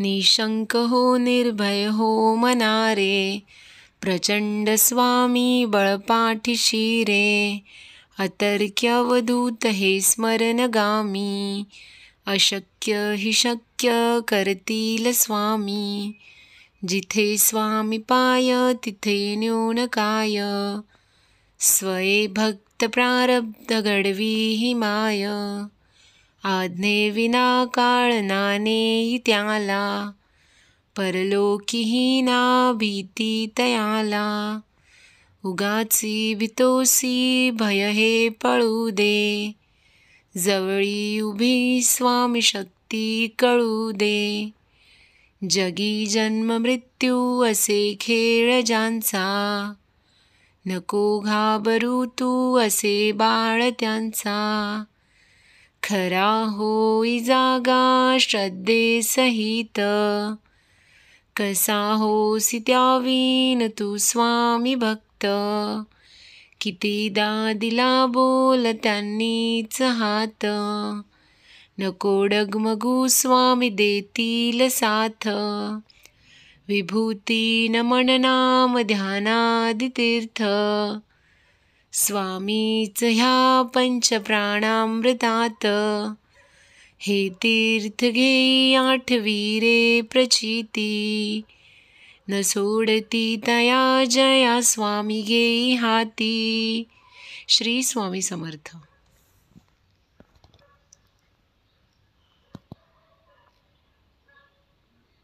निशंक हो निर्भय हो मनारे, प्रचंड स्वामी बळपाठीशी रे. अतर्क्य अवधूत हे स्मरणगामी, अशक्य हि शक्य करतील स्वामी. जिथे स्वामी पाय तिथे न्यून काय, स्वये भक्त प्रारब्ध घडवी ही माय. आज्ञेविना काळ नानेई त्याला, परलोकीही ना भीती तयाला. उगाची भितोसी भय हे पळू दे, जवळी उभी स्वामी शक्ती कळू दे. जगी जन्म मृत्यू असे खेळ ज्यांचा, नको घाबरू तू असे बाळ त्यांचा. खरा होई जागा श्रद्धेसहित, कसा होसी त्यावीन तू स्वामी भक्त. कितीदा दिला बोल त्यांनीच हात, नको डगमगू स्वामी देतील साथ. विभूती नमन नाम ध्यानादि तीर्थ, स्वामीच ह्या पंचप्राणामृतात. हे तीर्थ घेई आठवी रे प्रचिती, न सोडती तया जया स्वामी घेई हाती. श्री स्वामी समर्थ.